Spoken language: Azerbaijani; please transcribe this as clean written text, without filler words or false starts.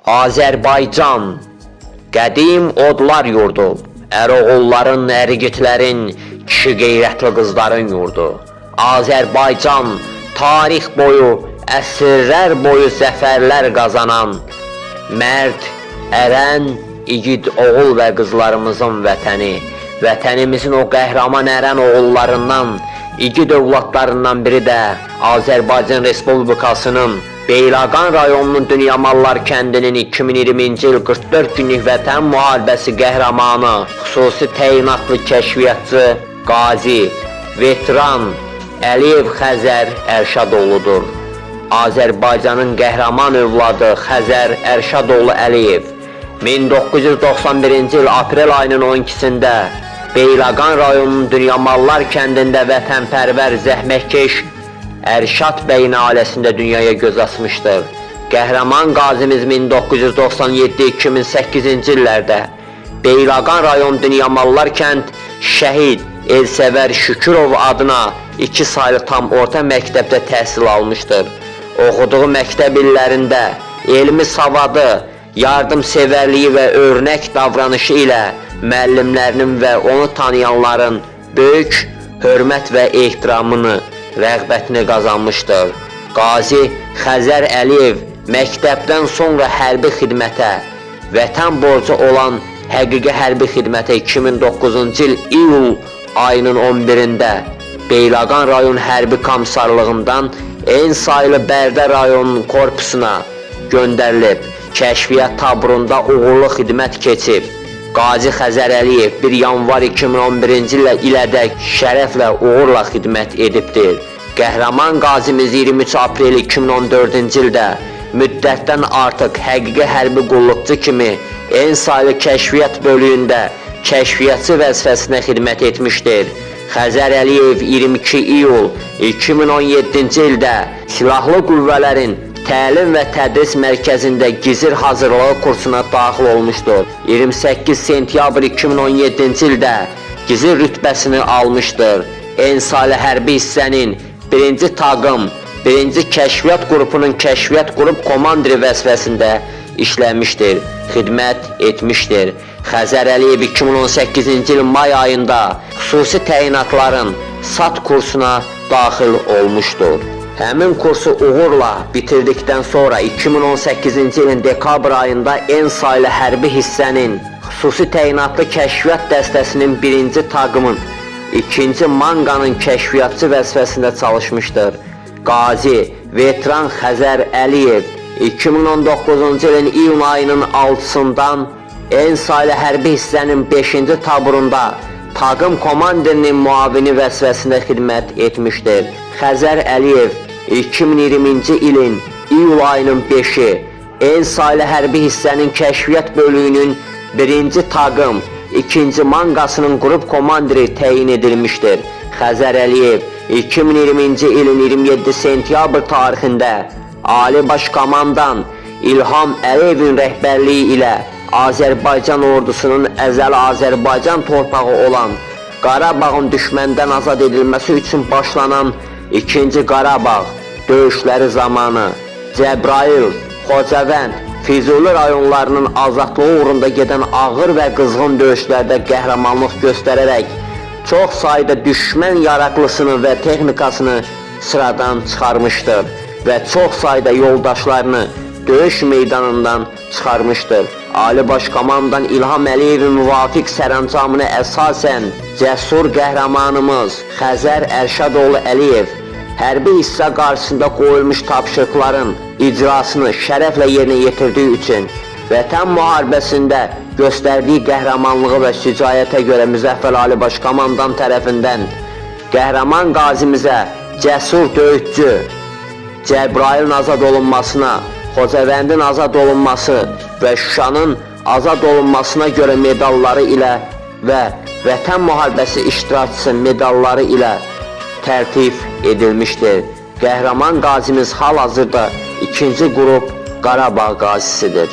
Azərbaycan, qədim odlar yurdu, əroğulların, ərigitlərin, kişi qeyrətli qızların yurdu. Azərbaycan, tarix boyu, əsrlər boyu zəfərlər qazanan, mərd, ərən, igid oğul və qızlarımızın vətəni, vətənimizin o qəhrəman ərən oğullarından, igid övladlarından biri də Azərbaycan Respublikasının Beyləqan rayonunun Dünyamallar kəndinin 2020-ci il 44 günlük vətən müharibəsi qəhrəmanı, xüsusi təyinatlı kəşfiyyatçı, qazi, veteran Əliyev Xəzər Ərşadoğludur. Azərbaycanın qəhrəman övladı Xəzər Ərşadoğlu Əliyev 1991-ci il aprel ayının 12-sində Beyləqan rayonunun Dünyamallar kəndində vətənpərvər zəhmətkeş Ərşad bəyin ailəsində dünyaya göz açmışdır. Qəhrəman qazimiz 1997-2008-ci illərdə Beyləqan rayon Dünyamallar kənd şəhid Elsəvər Şükürov adına 2 saylı tam orta məktəbdə təhsil almışdır. Oxuduğu məktəb illərində elmi savadı, yardımsevərliyi və örnək davranışı ilə müəllimlərinin və onu tanıyanların böyük hörmət və ehtiramını, rəğbətini qazanmışdır. Qazi Xəzər Əliyev məktəbdən sonra hərbi xidmətə, vətən borcu olan həqiqi hərbi xidmətə 2009-cu il iyul ayının 11-də Beyləqan rayon hərbi komissarlığından en sayılı Bərdə rayonunun korpusuna göndərilib, kəşfiyyat taburunda uğurlu xidmət keçib. Qazi Xəzər Əliyev 1 yanvar 2011-ci ilədək şərəflə, uğurla xidmət edibdir. Qəhrəman qazimiz 23 aprel 2014-cü ildə müddətdən artıq həqiqi hərbi qulluqçu kimi en saylı kəşfiyyat bölüyündə kəşfiyyatçı vəzifəsinə xidmət etmişdir. Xəzər Əliyev 22 iyul 2017-ci ildə Silahlı Qüvvələrin Təlim və Tədris Mərkəzində gizir hazırlığı kursuna daxil olmuşdur. 28 sentyabr 2017-ci ildə gizir rütbəsini almışdır. Ensali hərbi hissənin 1-ci taqım, 1-ci kəşfiyyat qrupunun kəşfiyyat qrup komandiri vəzifəsində işləmişdir, xidmət etmişdir. Xəzər Əliyev 2018-ci il may ayında xüsusi təyinatların SAT kursuna daxil olmuşdur. Həmin kursu uğurla bitirdikdən sonra 2018-ci ilin dekabr ayında en sayılı hərbi hissənin xüsusi təyinatlı kəşfiyyat dəstəsinin 1-ci taqımın 2-ci manqanın kəşfiyyatçı vəzifəsində çalışmışdır. Qazi, veteran Xəzər Əliyev 2019-cu ilin iyun ayının 6-sından en sayılı hərbi hissənin 5-ci taburunda taqım komandirinin muavini vəzifəsində xidmət etmişdir. Xəzər Əliyev 2020-ci ilin iyul ayının 5-i en sayılı hərbi hissənin kəşfiyyat bölüyünün 1-ci taqım, 2-ci manqasının qrup komandiri təyin edilmişdir. Xəzər Əliyev 2020-ci ilin 27 sentyabr tarixində Ali Baş Komandan İlham Əliyevin rəhbərliyi ilə Azərbaycan ordusunun əzəli Azərbaycan torpağı olan Qarabağın düşməndən azad edilməsi üçün başlanan 2-ci Qarabağ döyüşləri zamanı Cəbrayıl, Xocavənd, Füzuli rayonlarının azadlığı uğrunda gedən ağır və qızğın döyüşlərdə qəhrəmanlıq göstərərək çox sayda düşmən yaraqlısını və texnikasını sıradan çıxarmışdır və çox sayda yoldaşlarını döyüş meydanından çıxarmışdır. Ali Baş Komandan İlham Əliyevin müvafiq sərəncamına əsasən cəsur qəhrəmanımız Xəzər Ərşadoğlu Əliyev hərbi hissə qarşısında qoyulmuş tapşırıqların icrasını şərəflə yerinə yetirdiyi üçün vətən müharibəsində göstərdiyi qəhrəmanlığı və şücaətə görə Müzəffər Ali Baş Komandan tərəfindən qəhrəman qazimizə cəsur döyüşçü Cəbrayılın azad olunmasına, Xocavəndin azad olunması və Şuşanın azad olunmasına görə medalları ilə və vətən müharibəsi iştirakçısı medalları ilə tərtib edilmişdir. Qəhrəman qazimiz hal-hazırda 2-ci qrup Qarabağ qazisidir.